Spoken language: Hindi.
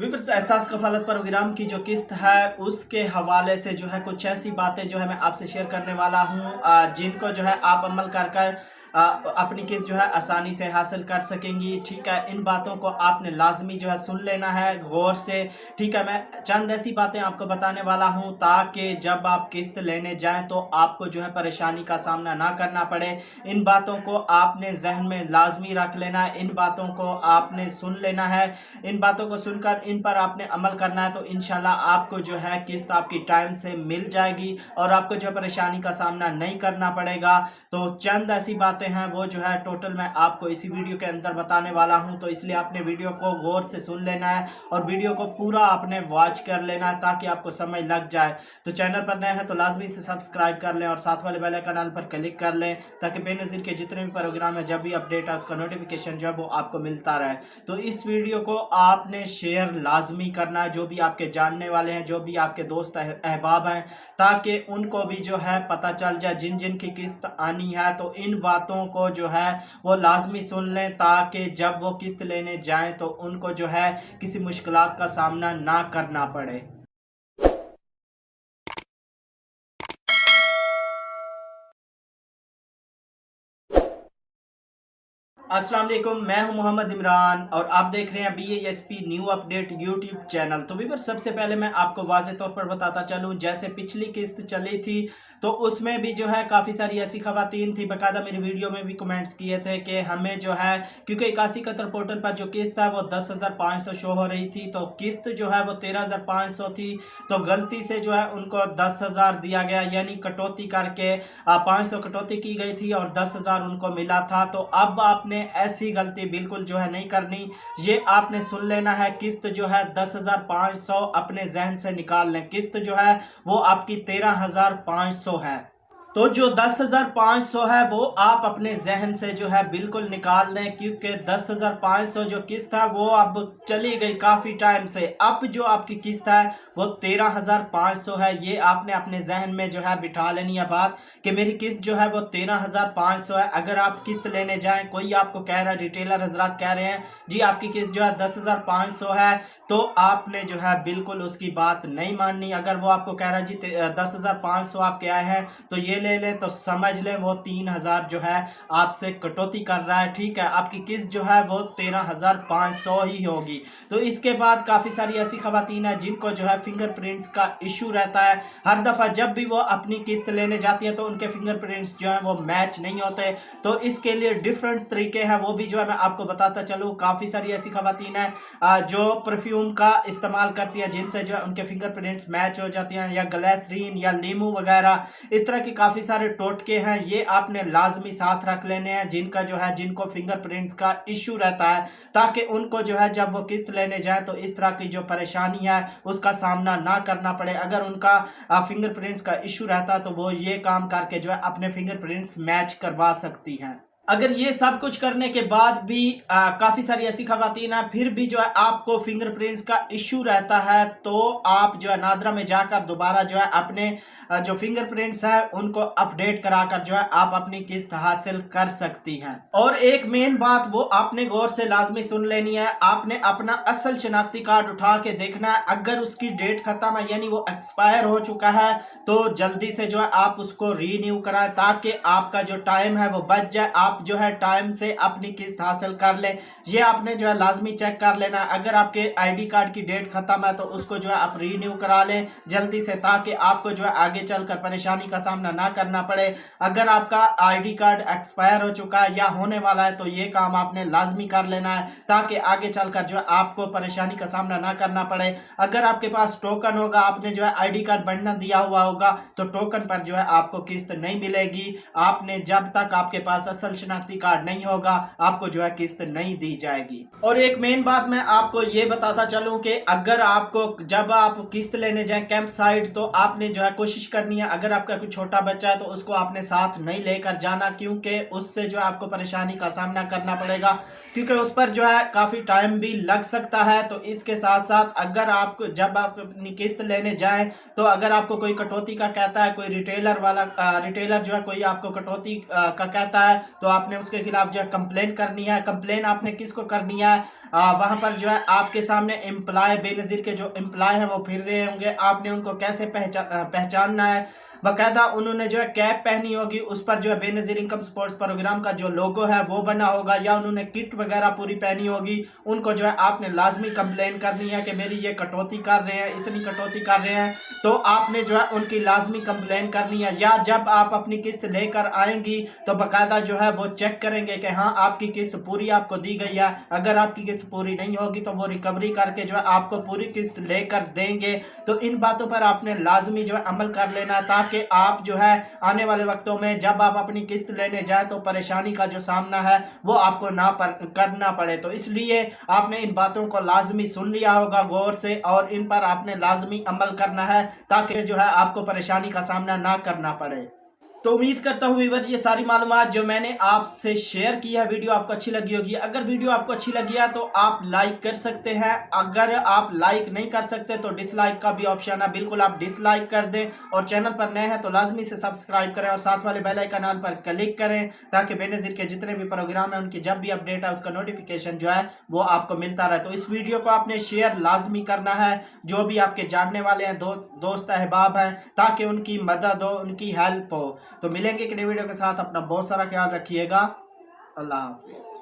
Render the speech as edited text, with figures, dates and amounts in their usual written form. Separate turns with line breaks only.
विपर्स एहसास कफालत प्रोग्राम की जो किस्त है उसके हवाले से जो है कुछ ऐसी बातें जो है मैं आपसे शेयर करने वाला हूँ, जिनको जो है आप अमल कर कर अपनी किस्त जो है आसानी से हासिल कर सकेंगी। ठीक है, इन बातों को आपने लाजमी जो है सुन लेना है गौर से। ठीक है, मैं चंद ऐसी बातें आपको बताने वाला हूँ ताकि जब आप किस्त लेने जाएं तो आपको जो है परेशानी का सामना ना करना पड़े। इन बातों को आपने जहन में लाजमी रख लेना है, इन बातों को आपने सुन लेना है। इन बातों को सुनकर इन पर आपने अमल करना है तो इंशाल्लाह आपको जो है किस्त आपकी टाइम से मिल जाएगी और आपको जो परेशानी का सामना नहीं करना पड़ेगा। तो चंद ऐसी बातें हैं वो जो है टोटल मैं आपको इसी वीडियो के अंदर बताने वाला हूं, तो इसलिए आपने वीडियो को गौर से सुन लेना है और वीडियो को पूरा आपने वॉच कर लेना है ताकि आपको समझ लग जाए। तो चैनल पर नए हैं तो लाजमी से सब्सक्राइब कर लें और साथ वाले बेल आइकन पर क्लिक कर लें ताकि बेनज़ीर के जितने भी प्रोग्राम है जब भी अपडेट है उसका नोटिफिकेशन जो है वो आपको मिलता रहे। तो इस वीडियो को आपने शेयर लाजमी करना है जो भी आपके जानने वाले हैं, जो भी आपके दोस्त अहबाब हैं, ताकि उनको भी जो है पता चल जाए जिन जिन की किस्त आनी है। तो इन बातों को जो है वो लाजमी सुन लें ताकि जब वो किस्त लेने जाएं तो उनको जो है किसी मुश्किलात का सामना ना करना पड़े। अस्सलाम वालेकुम, मैं हूं मोहम्मद इमरान और आप देख रहे हैं BASP new update YouTube channel. तो भी सबसे पहले मैं आपको वाज़ेह तौर पर बताता चलूं, जैसे पिछली किस्त चली थी तो उसमें भी जो है काफ़ी सारी ऐसी खवातीन थी, बाकायदा मेरी वीडियो में भी कमेंट्स किए थे कि हमें जो है क्योंकि 81 कतर पोर्टल पर जो किस्त है वो 10,500 शो हो रही थी, तो किस्त जो है वो 13,500 थी। तो गलती से जो है उनको 10,000 दिया गया, यानी कटौती करके 500 कटौती की गई थी और 10,000 उनको मिला था। तो अब आपने ऐसी गलती बिल्कुल जो है नहीं करनी, ये आपने सुन लेना है। किस्त जो है 10,500 अपने जहन से निकाल लें, किस्त जो है वो आपकी 13,500 है। तो जो 10,500 है वो आप अपने जहन से जो है बिल्कुल निकाल लें, क्योंकि 10,500 जो किस्त है वो अब चली गई काफ़ी टाइम से। अब जो आपकी किस्त है वो 13,500 है। ये आपने अपने जहन में जो है बिठा लेनी है बात कि मेरी किस्त जो है वो 13,500 है। अगर आप किस्त लेने जाएं, कोई आपको कह रहा है, रिटेलर हजरात कह रहे हैं जी आपकी किस्त जो है 10,500 है, तो आपने जो है बिल्कुल उसकी बात नहीं माननी। अगर वो आपको कह रहा है जी 10,500 आपके आए हैं तो ये ले लें, तो समझ लें वो 3,000 जो है आपसे कटौती कर रहा है। ठीक है, आपकी किस्त जो है वो 13,500 ही होगी। तो इसके बाद काफ़ी सारी ऐसी खवातीन है जिनको जो है फिंगरप्रिंट्स का इशू रहता है। हर दफ़ा जब भी वो अपनी किस्त लेने जाती है तो उनके फिंगरप्रिंट्स जो है वो मैच नहीं होते। तो इसके लिए डिफरेंट तरीके हैं, वो भी जो है मैं आपको बताता चलूँ। काफ़ी सारी ऐसी खवातीन है जो परफ्यूम का इस्तेमाल करती है जिनसे जो है उनके फिंगरप्रिंट्स मैच हो जाती हैं, या ग्लिसरीन या लीमू वगैरह, इस तरह की काफ़ी सारे टोटके हैं, ये आपने लाजमी साथ रख लेने हैं जिनका जो है जिनको फिंगरप्रिंट्स का इशू रहता है, ताकि उनको जो है जब वो किस्त लेने जाए तो इस तरह की जो परेशानी है उसका सामना ना करना पड़े। अगर उनका फिंगरप्रिंट्स का इशू रहता तो वो ये काम करके जो है अपने फिंगरप्रिंट्स मैच करवा सकती हैं। अगर ये सब कुछ करने के बाद भी काफ़ी सारी ऐसी खवातीन हैं फिर भी जो है आपको फिंगरप्रिंट्स का इशू रहता है, तो आप जो है नादरा में जाकर दोबारा जो है अपने जो फिंगरप्रिंट्स है उनको अपडेट कराकर जो है आप अपनी किस्त हासिल कर सकती हैं। और एक मेन बात वो आपने गौर से लाजमी सुन लेनी है, आपने अपना असल शनाख्ती कार्ड उठा के देखना है। अगर उसकी डेट खत्म है यानी वो एक्सपायर हो चुका है तो जल्दी से जो है आप उसको रीन्यू कराएं ताकि आपका जो टाइम है वो बच जाए, आप जो है टाइम से अपनी किस्त हासिल कर लें। ये आपने जो है लाजमी चेक कर लेना। अगर आपके आईडी कार्ड की डेट खत्म है तो उसको जो है आप रीन्यू करा लें जल्दी से, ताकि आपको जो है आगे चलकर परेशानी का सामना ना करना पड़े। अगर आपका आईडी कार्ड एक्सपायर हो चुका है या होने वाला है तो ये काम आपने लाजमी कर लेना है ताकि आगे चलकर जो है आपको परेशानी का सामना ना करना पड़े। अगर आपके पास टोकन होगा, आपने जो है आईडी कार्ड बनना दिया हुआ होगा, तो टोकन पर जो है आपको किस्त नहीं मिलेगी। आपने जब तक आपके पास असल शनाख्ती कार्ड नहीं होगा आपको जो है किस्त नहीं दी जाएगी। और एक मेन बात मैं आपको ये बताता चलूं कि अगर आपको जब आप किस्त लेने जाएं कैंप साइट तो आपने जो है कोशिश करनी है, अगर आपका कोई छोटा बच्चा है तो उसको आपने साथ नहीं लेकर जाना, क्योंकि उससे जो है आपको परेशानी का सामना करना पड़ेगा, क्योंकि उस पर जो है काफ़ी टाइम भी लग सकता है। तो इसके साथ साथ अगर आपको जब आप अपनी किस्त लेने जाएं तो अगर आपको कोई कटौती का कहता है, कोई रिटेलर जो है कोई आपको कटौती का कहता है, तो आपने उसके खिलाफ जो है कंप्लेन करनी है। कंप्लेन आपने किसको करनी है, वहां पर जो है आपके सामने एम्प्लॉय, बेनज़ीर के जो एम्प्लॉय हैं वो फिर रहे होंगे, आपने उनको कैसे पहचानना है। बाकायदा उन्होंने जो है कैप पहनी होगी, उस पर जो है बेनज़ीर इनकम सपोर्ट प्रोग्राम का जो लोगो है वो बना होगा, या उन्होंने किट वगैरह पूरी पहनी होगी। उनको जो है आपने लाजमी कंप्लेन करनी है कि मेरी ये कटौती कर रहे हैं, इतनी कटौती कर रहे हैं, तो आपने जो है उनकी लाजमी कंप्लेन करनी है। या जब आप अपनी किस्त लेकर आएंगी तो बाकायदा जो है वो चेक करेंगे कि हाँ आपकी किस्त पूरी आपको दी गई है। अगर आपकी किस्त पूरी नहीं होगी तो वो रिकवरी करके जो है आपको पूरी किस्त लेकर देंगे। तो इन बातों पर आपने लाजमी जो है अमल कर लेना है, ताकि आप जो है आने वाले वक्तों में जब आप अपनी किस्त लेने जाए तो परेशानी का जो सामना है वो आपको करना पड़े। तो इसलिए आपने इन बातों को लाजमी सुन लिया होगा गौर से, और इन पर आपने लाजमी अमल करना है ताकि जो है आपको परेशानी का सामना ना करना पड़े। तो उम्मीद करता हूँ व्यूअर ये सारी मालूमात जो मैंने आपसे शेयर की है वीडियो आपको अच्छी लगी होगी। अगर वीडियो आपको अच्छी लगी है तो आप लाइक कर सकते हैं, अगर आप लाइक नहीं कर सकते तो डिसलाइक का भी ऑप्शन है, बिल्कुल आप डिसलाइक कर दें। और चैनल पर नए हैं तो लाजमी से सब्सक्राइब करें और साथ वाले बेल आइकन पर क्लिक करें, ताकि बेनज़ीर के जितने भी प्रोग्राम है उनकी जब भी अपडेट है उसका नोटिफिकेशन जो है वो आपको मिलता रहे। तो इस वीडियो को आपने शेयर लाजमी करना है, जो भी आपके जानने वाले हैं, दोस्त अहबाब हैं, ताकि उनकी मदद हो, उनकी हेल्प हो। तो मिलेंगे एक नई वीडियो के साथ, अपना बहुत सारा ख्याल रखिएगा। अल्लाह हाफिज़।